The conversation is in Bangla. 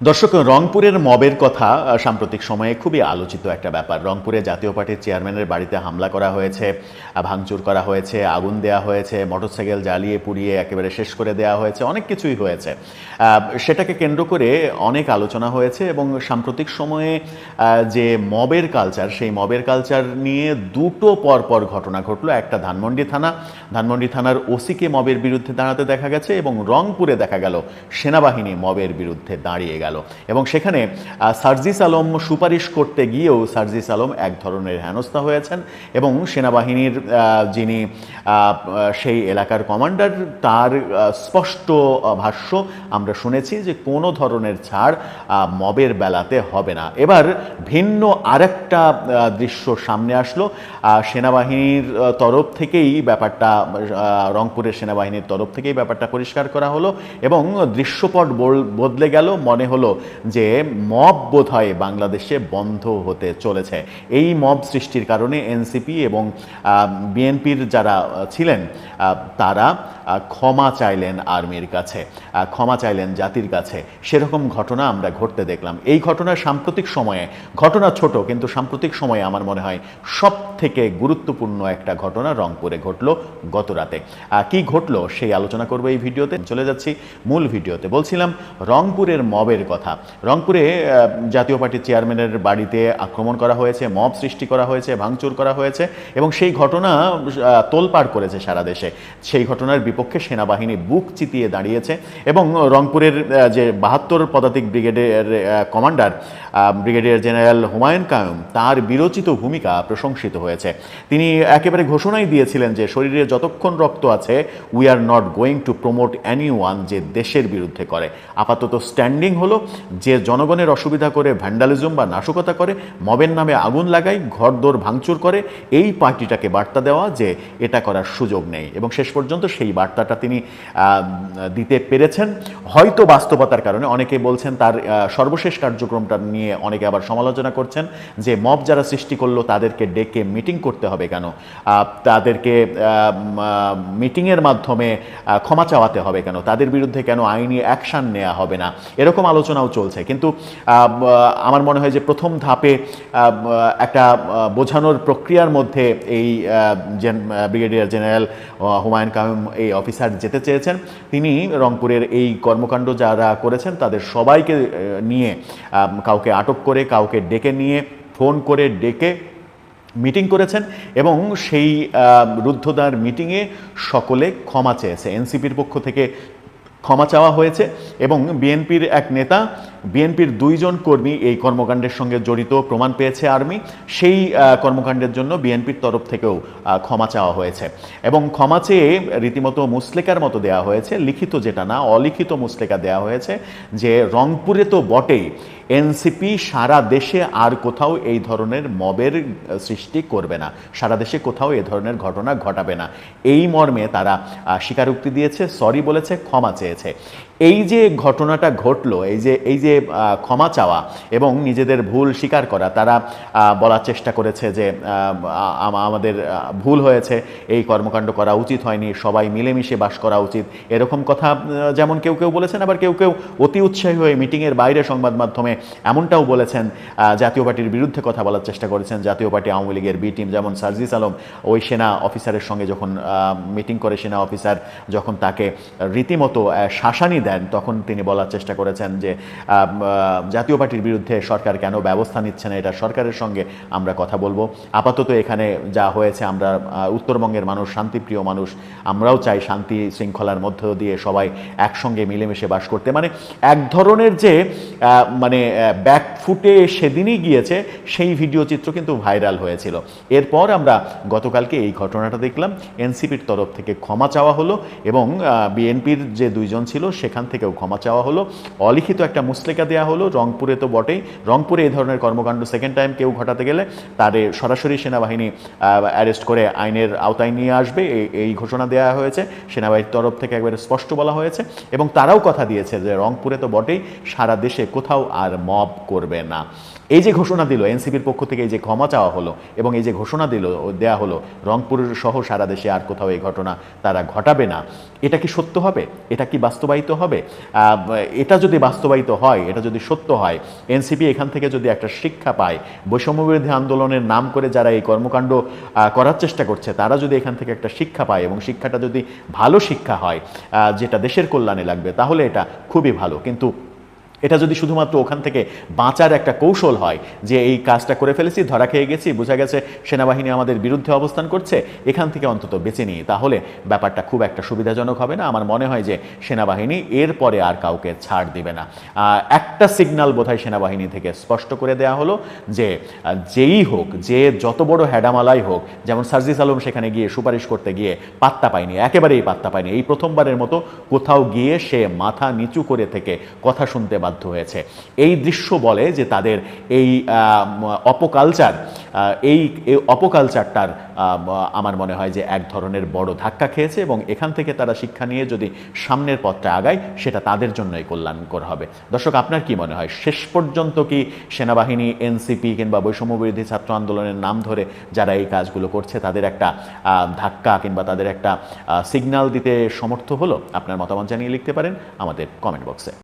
দর্শক, রংপুরের মবের কথা সাম্প্রতিক সময়ে খুবই আলোচিত একটা ব্যাপার। রংপুরে জাতীয় পার্টির চেয়ারম্যানের বাড়িতে হামলা করা হয়েছে, ভাঙচুর করা হয়েছে, আগুন দেওয়া হয়েছে, মোটরসাইকেল জ্বালিয়ে পুড়িয়ে একেবারে শেষ করে দেওয়া হয়েছে, অনেক কিছুই হয়েছে। সেটাকে কেন্দ্র করে অনেক আলোচনা হয়েছে এবং সাম্প্রতিক সময়ে যে মবের কালচার, সেই মবের কালচার নিয়ে দুটো পরপর ঘটনা ঘটলো। একটা ধানমন্ডি থানার ওসিকে মবের বিরুদ্ধে দাঁড়াতে দেখা গেছে এবং রংপুরে দেখা গেল সেনাবাহিনী মবের বিরুদ্ধে দাঁড়িয়ে গেল এবং সেখানে সার্জিস আলম সুপারিশ করতে গিয়েও সার্জিস আলম এক ধরনের হেনস্থা হয়েছেন এবং সেনাবাহিনীর যিনি সেই এলাকার কমান্ডার, তার স্পষ্ট ভাষ্য আমরা শুনেছি যে কোনো ধরনের ছাড় মবের বেলাতে হবে না। এবার ভিন্ন আরেকটা দৃশ্য সামনে আসলো। সেনাবাহিনীর তরফ থেকেই ব্যাপারটা, রংপুরের সেনাবাহিনীর তরফ থেকেই ব্যাপারটা পরিষ্কার করা হলো এবং দৃশ্যপট বদলে গেল। মনে হলো যে মব বোধহয় বাংলাদেশে বন্ধ হতে চলেছে। এই মব সৃষ্টির কারণে এনসিপি এবং বিএনপির যারা ছিলেন তারা ক্ষমা চাইলেন আর্মির কাছে, ক্ষমা চাইলেন জাতির কাছে। সেরকম ঘটনা আমরা ঘটতে দেখলাম। এই ঘটনা সাম্প্রতিক সময়ে, ঘটনা ছোট কিন্তু সাম্প্রতিক সময়ে আমার মনে হয় সব থেকে গুরুত্বপূর্ণ একটা ঘটনা রংপুরে ঘটলো গত রাতে। কি ঘটলো সেই আলোচনা করবো এই ভিডিওতে। চলে যাচ্ছি মূল ভিডিওতে। বলছিলাম রংপুরের মবের কথা। রংপুরে জাতীয় পার্টির চেয়ারম্যানের বাড়িতে আক্রমণ করা হয়েছে, মব সৃষ্টি করা হয়েছে, ভাঙচুর করা হয়েছে এবং সেই ঘটনা তোলপাড় করেছে সারা দেশে। সেই ঘটনার বিপক্ষে সেনাবাহিনী বুক চিতিয়ে দাঁড়িয়েছে এবং রংপুরের যে 72 পদাতিক ব্রিগেডের commander brigadier general Humayun Kayum, তার বিরচিত ভূমিকা প্রশংসিত হয়েছে। তিনি একেবারে ঘোষণাই দিয়েছিলেন যে শরীরে যতক্ষণ রক্ত আছে, we are not going to promote anyone যে দেশের বিরুদ্ধে করে। আপাতত স্ট্যান্ডিং হলো, যে জনগণের অসুবিধা করে, ভ্যান্ডালিজম বা নাশকতা করে, মবের নামে আগুন লাগায়, ঘরদোর ভাঙচুর করে, এই পার্টিটাকে বার্তা দেওয়া যে এটা করার সুযোগ নেই এবং শেষ পর্যন্ত সেই বার্তাটা তিনি দিতে পেরেছেন। হয়তো বাস্তবতার কারণে অনেকে বলছেন তার সর্বশেষ কার্যক্রমটা নিয়ে অনেকে আবার সমালোচনা করছেন যে মব যারা সৃষ্টি করলো তাদেরকে ডেকে মিটিং করতে হবে কেন, তাদেরকে মিটিংয়ের মাধ্যমে ক্ষমা চাওয়াতে হবে কেন, তাদের বিরুদ্ধে কেন আইনি অ্যাকশান নেওয়া হবে না, এরকম আলোচনাও চলছে। কিন্তু আমার মনে হয় যে প্রথম ধাপে একটা বোঝানোর প্রক্রিয়ার মধ্যে এই ব্রিগেডিয়ার জেনারেল হুমায়ুন কায়ুম এই অফিসার যেতে চেয়েছেন। তিনি রংপুরের এই কর্মকাণ্ড যারা করেছেন তাদের সবাইকে নিয়ে, কাউকে আটক করে, কাউকে ডেকে নিয়ে, ফোন করে ডেকে মিটিং করেছেন এবং সেই রুদ্ধদ্বার মিটিংয়ে সকলে ক্ষমা চেয়েছে। এনসিপির পক্ষ থেকে ক্ষমা চাওয়া হয়েছে এবং বিএনপির এক নেতা, বিএনপির 2 জন কর্মী এই কর্মকাণ্ডের সঙ্গে জড়িত প্রমাণ পেয়েছে আর্মি, সেই কর্মকাণ্ডের জন্য বিএনপির তরফ থেকেও ক্ষমা চাওয়া হয়েছে এবং ক্ষমা চেয়ে রীতিমতো মুসলেকার মতো দেওয়া হয়েছে, লিখিত যেটা না, অলিখিত মুসলেকা দেওয়া হয়েছে যে রংপুরে তো বটেই, এনসিপি সারা দেশে আর কোথাও এই ধরনের মবের সৃষ্টি করবে না, সারা দেশে কোথাও এ ধরনের ঘটনা ঘটাবে না। এই মর্মে তারা স্বীকারোক্তি দিয়েছে, সরি বলেছে, ক্ষমা চেয়েছে। এই যে ঘটনাটা ঘটলো, এই যে ক্ষমা চাওয়া এবং নিজেদের ভুল স্বীকার করা, তারা বলার চেষ্টা করেছে যে আমাদের ভুল হয়েছে, এই কর্মকাণ্ড করা উচিত হয়নি, সবাই মিলেমিশে বাস করা উচিত, এরকম কথা যেমন কেউ কেউ বলেছেন, আবার কেউ কেউ অতি উৎসাহী হয়ে মিটিংয়ের বাইরে সংবাদ মাধ্যমে এমনটাও বলেছেন, জাতীয় পার্টির বিরুদ্ধে কথা বলার চেষ্টা করেছেন। জাতীয় পার্টি আওয়ামী লীগের বি টিম যেমন সার্জিস আলম ওই সেনা অফিসারের সঙ্গে যখন মিটিং করে, সেনা অফিসার যখন তাকে রীতিমতো শাসানি দেন, তখন তিনি বলার চেষ্টা করেছেন যে জাতীয় পার্টির বিরুদ্ধে সরকার কেন ব্যবস্থা নিচ্ছে না, এটা সরকারের সঙ্গে আমরা কথা বলবো। আপাতত এখানে যা হয়েছে, আমরা উত্তরবঙ্গের মানুষ, শান্তিপ্রিয় মানুষ, আমরাও চাই শান্তি শৃঙ্খলার মধ্য দিয়ে সবাই একসঙ্গে মিলেমিশে বাস করতে। মানে এক ধরনের যে মানে ব্যাকফুটে সেদিনই গিয়েছে, সেই ভিডিও চিত্র কিন্তু ভাইরাল হয়েছিল। এরপর আমরা গতকালকে এই ঘটনাটা দেখলাম, এনসিপির তরফ থেকে ক্ষমা চাওয়া হলো এবং বিএনপির যে 2 জন ছিল সেখান থেকেও ক্ষমা চাওয়া হলো, অলিখিত একটা মুসলেকা দেওয়া হলো। রংপুরে তো বটেই, রংপুরে এই ধরনের কর্মকাণ্ড সেকেন্ড টাইম কেউ ঘটাতে গেলে তারে সরাসরি সেনাবাহিনী অ্যারেস্ট করে আইনের আওতায় নিয়ে আসবে, এই ঘোষণা দেওয়া হয়েছে। সেনাবাহিনীর তরফ থেকে একবারে স্পষ্ট বলা হয়েছে এবং তারাও কথা দিয়েছে যে রংপুরে তো বটেই, সারা দেশে কোথাও আর মব করবে না। এই যে ঘোষণা দিল এনসিপির পক্ষ থেকে, এই যে ক্ষমা চাওয়া হলো এবং এই যে ঘোষণা দেয়া হলো রংপুর সহ সারা দেশে আর কোথাও এই ঘটনা তারা ঘটাবে না, এটা কি সত্য হবে? এটা কি বাস্তবায়িত হবে? এটা যদি বাস্তবায়িত হয়, এটা যদি সত্য হয়, এনসিপি এখান থেকে যদি একটা শিক্ষা পায়, বৈষম্যবিরোধী আন্দোলনের নাম করে যারা এই কর্মকাণ্ড করার চেষ্টা করছে তারা যদি এখান থেকে একটা শিক্ষা পায় এবং শিক্ষাটা যদি ভালো শিক্ষা হয় যেটা দেশের কল্যাণে লাগবে, তাহলে এটা খুবই ভালো। কিন্তু এটা যদি শুধুমাত্র ওখান থেকে বাঁচার একটা কৌশল হয় যে এই কাজটা করে ফেলেছি, ধরা খেয়ে গেছি, বোঝা গেছে সেনাবাহিনী আমাদের বিরুদ্ধে অবস্থান করছে, এখান থেকে অন্তত বেঁচে নিই, তাহলে ব্যাপারটা খুব একটা সুবিধাজনক হবে না। আমার মনে হয় যে সেনাবাহিনী এরপরে আর কাউকে ছাড় দিবে না। একটা সিগন্যাল বোধহয় সেনাবাহিনী থেকে স্পষ্ট করে দেয়া হলো যে যেই হোক, যে যত বড় হ্যাডামালাই হোক, যেমন সার্জিস আলম সেখানে গিয়ে সুপারিশ করতে গিয়ে পাত্তা পায়নি, একেবারেই পাত্তা পায়নি, এই প্রথমবারের মতো কোথাও গিয়ে সে মাথা নিচু করে থেকে কথা শুনতে বাধ্য হয়েছে। এই দৃশ্য বলে যে তাদের এই অপকালচারটার আমার মনে হয় যে এক ধরনের বড় ধাক্কা খেয়েছে এবং এখান থেকে তারা শিক্ষা নিয়ে যদি সামনের পথটা আগায় সেটা তাদের জন্যই কল্যাণকর হবে। দর্শক, আপনার কি মনে হয় শেষ পর্যন্ত কি সেনাবাহিনী, এনসিপি কিংবা বৈষম্যবিরোধী ছাত্র আন্দোলনের নাম ধরে যারা এই কাজগুলো করছে তাদের একটা ধাক্কা কিংবা তাদের একটা সিগন্যাল দিতে সমর্থ হলো? আপনার মতামত জানিয়ে লিখতে পারেন আমাদের কমেন্ট বক্সে।